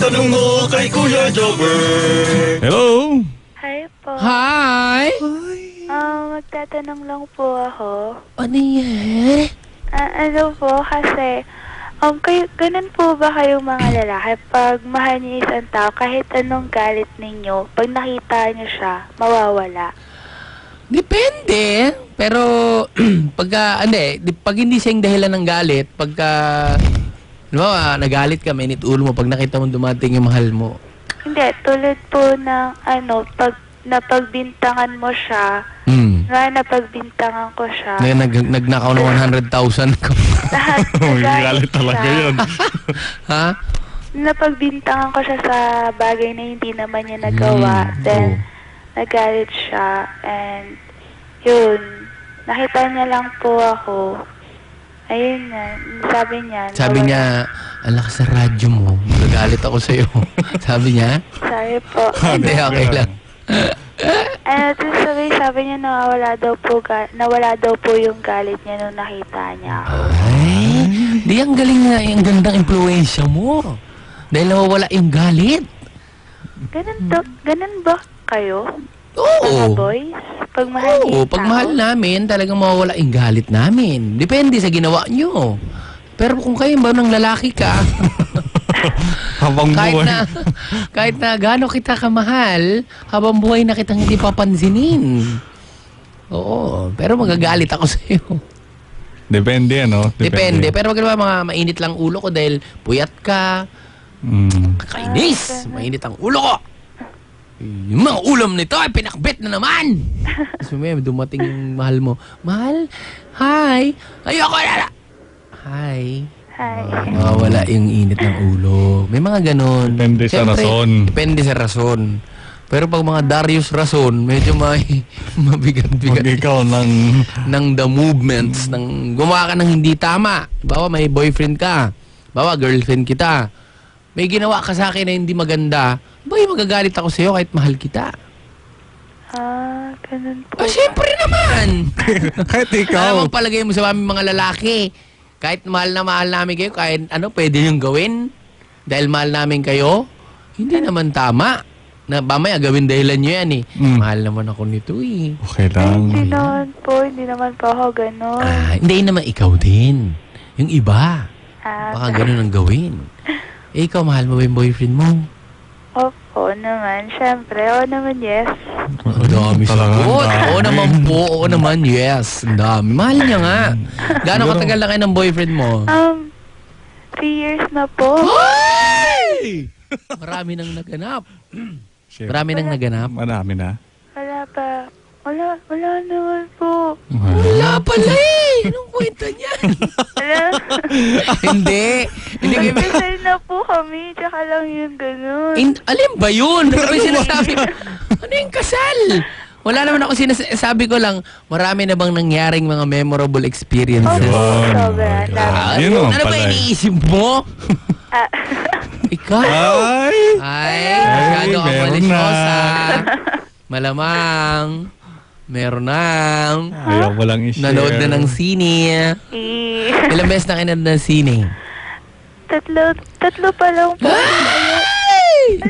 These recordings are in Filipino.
Itanong mo kay Kuya Jobber. Hello? Hi po. Hi! Magtatanong lang po ako. Ano yan? Ano po, kasi, ganun po ba kayong mga lalaki? Pag mahal niyo isang tao, kahit anong galit ninyo, pag nakita niyo siya, mawawala. Depende. Pero, pag hindi siyang dahilan ng galit, pagka, nagalit ka, mainit ulo mo, pag nakita mo dumating yung mahal mo. Hindi, tulad po ng, pag napagbintangan mo siya, napagbintangan ko siya. Nagnakaw ng 100,000 ko. Lahat Galit talaga yun. Ha? Napagbintangan ko siya sa bagay na hindi naman niya nagawa. Then, nagalit siya. And, yun. Nakita niya lang po ako. Ayun na. Sabi niya, ang lakas sa radyo mo. Nagagalit ako sa'yo. Sabi niya? Sorry po. Hindi, okay lang. Sabi niya nawala daw po yung galit niya nung nakita niya ako. Ay, di ang galing nga, ang gandang impluensya mo. Dahil nawawala yung galit. Ganun ba kayo? Oo. Mga boys? Pag mahal niyo Oo, yung pag tao? mahal namin, talagang mawawala yung galit namin. Depende sa ginawa nyo. Pero kung kayo ba ng lalaki ka, Habang buhay. kahit na gaano kita kamahal, habang buhay na kitang hindi papansinin. Oo, pero magagalit ako sa'yo. Depende, ano? Depende. Pero wag naman mga mainit lang ulo ko dahil puyat ka, kakainis, mainit ang ulo ko. Yung mga ulam nito ay pinakbit na naman. So may dumating yung mahal mo. Mahal? Hi? Ayoko na! Hi? Hi. Wala yung init ng ulo. May mga ganon. Depende sa rason. Depende sa rason. Pero pag mga Darius rason, medyo may mabigat-bigat. Pag ikaw ng the movements, ng gumawa ka ng hindi tama. Bawa may boyfriend ka. Bawa girlfriend kita. May ginawa ka sa akin na hindi maganda. Boy, magagalit ako sa'yo kahit mahal kita. Ganun po. Siyempre naman. kahit ikaw. Alam mo, palagay mo sa aming mga lalaki. Kahit mahal na mahal namin kayo, kahit pwede niyong gawin. Dahil mahal namin kayo, hindi naman tama. Na mamaya gawin dahilan niyo yan eh. Mahal naman ako nito eh. Okay lang. Hindi naman po ako ganun. Hindi naman ikaw din. Yung iba. Baka ganun ang gawin. Ikaw, mahal mo ba yung boyfriend mo? Opo naman. Siyempre. Oo naman, yes. Ang dami Talaga, sagot. ang dami. Oo naman po. Oo naman, yes. Ang dami. Mahal niya nga. Gano'ng katagal na kayo ng boyfriend mo? 3 years na po. Ay! Marami nang naganap. Marami nang naganap. Marami na. Wala pa. Wala naman po. Wala pala eh. Anong kwenta niyan? Hindi. Hindi kayo. Kasal na po kami. Tsaka lang yun ganun. Alin ba yun? Ano ba yung sinasabi? Ano yung kasal? Wala naman ako sinasabi ko lang, marami na bang nangyaring mga memorable experiences? Opo, sobra. Yun naman Ano ba pala eh. iniisip mo? Ikaw? Ay, masyado ka meron malisyosa. na. Malamang. Meron na. Ayaw ko lang i-share. Nanood na ng sine. Ilang beses na kinanood ng sine? Tatlo pa lang po.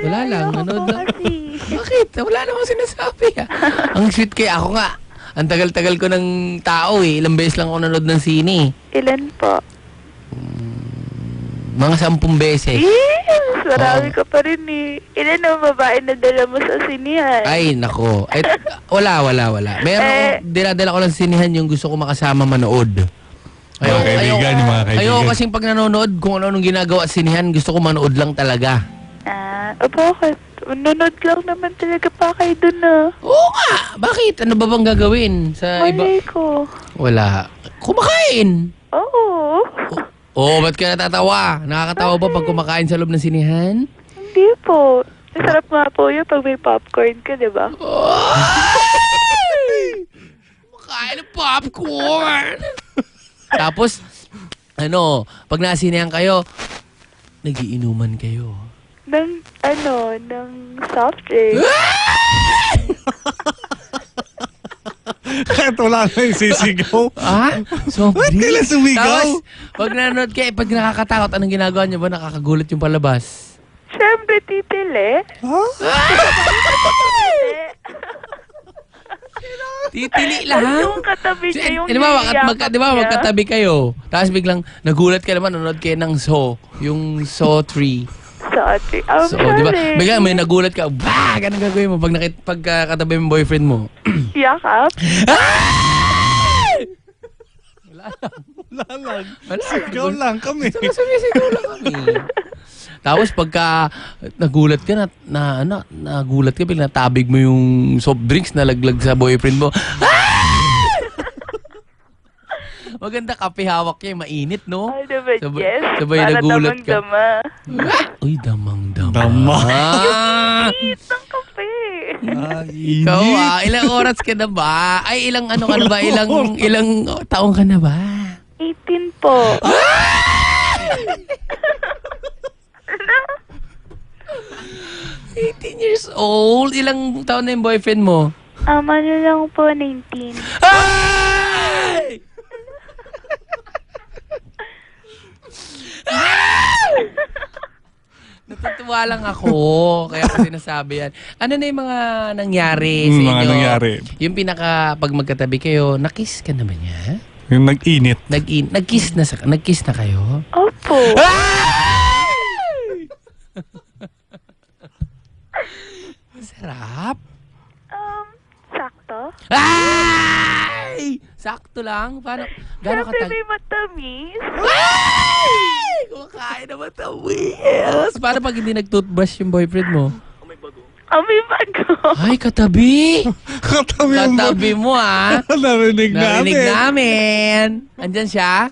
Wala lang, Ayoko nanood po lang. kasi. Bakit? Wala namang sinasabi ah. Ang sweet kaya ako nga. Ang tagal-tagal ko ng tao eh. Ilang beses lang ako nanood ng sine. Ilan po? Mga 10 beses. Yes! Marami ka pa rin eh. Ilan ang babae na dala mo sa sinihan? Ay, nako. Ay, wala. Meron akong dinadala ko lang sa sinihan yung gusto ko makasama manood. Mga kaibigan, yung mga kaibigan. Ayoko kasing pag nanonood, kung ano-anong ginagawa sa sinihan, gusto ko manood lang talaga. Bakit? Nanonood lang naman talaga pa kayo dun ah. Oo nga! Bakit? Ano ba bang gagawin sa iba? Malay ko. Wala. Kumakain! Oo. Ba't ka natatawa? Nakakatawa ba pag kumakain sa loob ng sinihan? Hindi po. Masarap nga po yun pag may popcorn ka, di ba? Kumakain ng popcorn! Tapos, pag nasinihan kayo, nagiinuman kayo. Ng soft drink. Kahit wala na yung sisigaw. So, Ba't kailan sumigaw? Tapos, pag nanonood kayo, pag nakakatakot, anong ginagawa niyo ba? Nakakagulat yung palabas. Siyempre, titili. Titili lang. Yung katabi niya, yung Di ba, niyayakap di ba niya. magkatabi kayo? Tapos biglang nagulat ka naman, nanonood kayo ng Saw. Yung Saw 3. Sorry. So, di ba? Biglang may nagulat ka, bah! Anong gagawin mo pagkakatabi mo boyfriend mo? Yakap? Wala lang. Wala. Sigaw lang kami. Sumisigaw lang kami. Tapos pagka nagulat ka nagulat ka, biglang natabig mo yung soft drinks na laglag sa boyfriend mo. Maganda kape hawak niya, mainit, no? Ay, diba, yes? Sabay Para nagulat ka. damang-dama. Uy, damang-dama. Dama. Eat ng kape. Ikaw ilang oras ka na ba? Ay, ilang ano ka na ba? Ilang taong ka na ba? 18 po. 18 years old? Ilang taon na yung boyfriend mo? Ano lang po, 19. Ay! Natutuwa lang ako. Kaya ko sinasabi yan. Ano na yung mga nangyari sa inyo? Mga nangyari. Yung pag magkatabi kayo, nakiss ka na ba niya? Yung nag-init. Nag-kiss na kayo? Opo. Sarap. Sakto. Ay! Sakto lang. Paano? Gano'ng Siyempre katag... may matamis. Ay! Kumakain na matawis. Paano pag hindi nag-toothbrush yung boyfriend mo? May bago. Ay, katabi. Katabi mo. Katabi mo, ah. Narinig Narinig namin. namin. Andyan siya?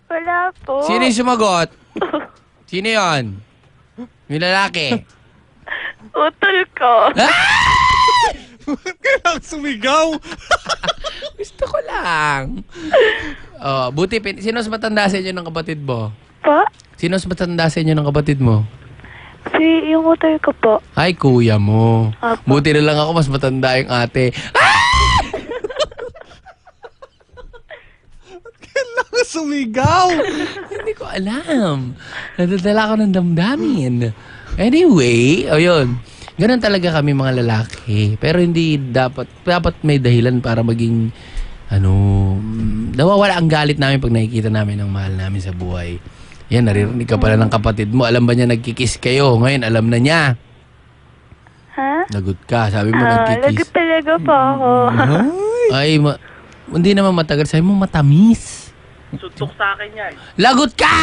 Wala po. Sino yung sumagot? Sino yon? Yung lalaki. Utol ko. Kaya sumigaw. Gusto ko lang. Oh, buti, sino mas matanda sa inyo ng kapatid mo? Po? Sino mas matanda sa inyo ng kapatid mo? Yung utol ko po. Ay, kuya mo. Apo. Buti na lang ako, mas matanda yung ate. Kailangan sumigaw. Hindi ko alam. Nadadala ko ng damdamin. Anyway, yun. Ganun talaga kami mga lalaki. Pero hindi dapat may dahilan para maging, nawawala ang galit namin pag nakikita namin ang mahal namin sa buhay. Yan, naririnig ka pala ng kapatid mo. Alam ba niya nagkikiss kayo? Ngayon, alam na niya. Ha? Lagot ka. Sabi mo nagkikiss. Lagot talaga po ako. Ay, hindi naman matagal. Sabi mo matamis. Suntok sa akin yan. Lagot ka!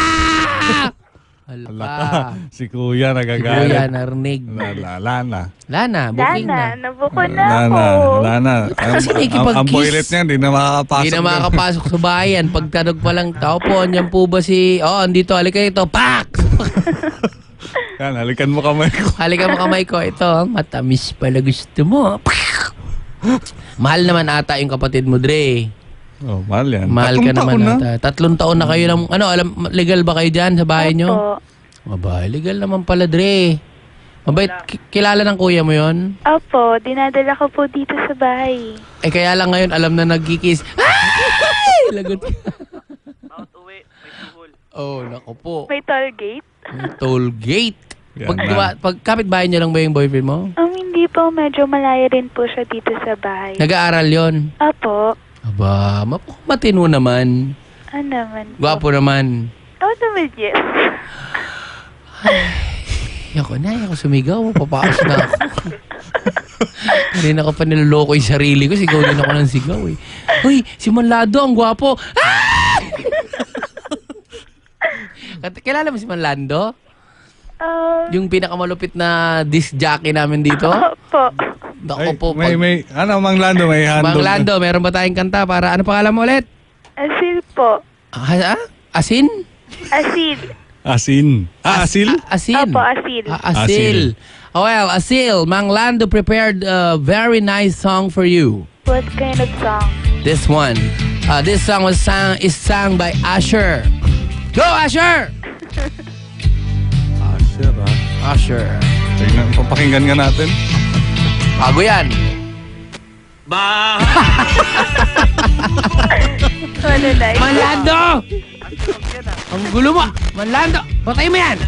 Ala Hala. ka. Si kuya Kuya, nagagalit. narinig. Lana. Lana, booking Lana, na. nabuko na ako. Lana. Kasi nakikipag-kiss. Ang boylet niya, hindi na makakapasok. Hindi na makakapasok sa bayan. Pagtanog pa lang, tao po, andyan po ba si... andito, halika ito. Pak! Yan, halikan mo kamay ko. Halika mo kamay ko. Ito, matamis pala gusto mo. Pak! Mahal naman ata yung kapatid mo, Dre. Oh, mahal yan. Mahal ka 3 naman taon na. ata. 3 taon na kayo ng... legal ba kayo dyan sa bahay nyo? Opo. Aba, legal naman pala, Dre. Mabait, kilala ng kuya mo yon? Opo, dinadala ko po dito sa bahay. Eh, kaya lang ngayon, alam na nagkikis. Ay! Lagot ka. Out uwi, may tuhol. Oh, naku po. May toll gate? May toll gate. Yan Pag kapit-bahay niyo lang ba yung boyfriend mo? Hindi po, medyo malayo rin po siya dito sa bahay. Nag-aaral yon. Opo. Aba, matino naman. Ano naman po? Gwapo naman. Naman, yes. Ako sumigaw. Papaas na ako. Kanina ko pa niloloko yung sarili ko. Sigaw din ako ng sigaw eh. Uy, si Manlando, ang gwapo. Ah! Kilala mo si Manlando? Yung pinakamalupit na disc jockey namin dito? Opo. Dako po. Mang Lando, may handle. Mang Lando, meron ba tayong kanta para, ano pangalan mo ulit? Asil po. Asin? Asil. Asin. Asil? Asin. Opo, asil. Asil. Oh, well, Asil, Mang Lando prepared a very nice song for you. What kind of song? This one. This song is sung by Usher. Go, Usher! Asher, ha? Usher. Tingnan, papakinggan nga natin. Bago yan. Wala na. Manlando! Ang gulo mo! Manlando! Patay mo yan!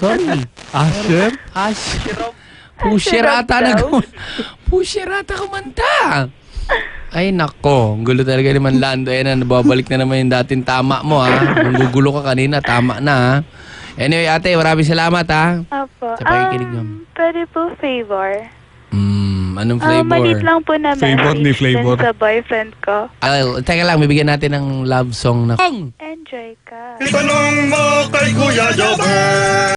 Sorry. Asher? Pusher ata Pusher ata kumanta. Ay nako, ang gulo talaga naman Lando. Ayan na, nababalik na naman yung dating tama mo ha. Nung gugulo ka kanina, tama na ha. Anyway ate, maraming salamat ha. Opo. Sa pakikinig naman. Pwede po favor. Anong flavor? Maliit lang po na Flavor ni message flavor. dun sa boyfriend ko. Teka lang, bibigyan natin ng love song na... Enjoy ka. Itanong mo kay Kuya Jobber.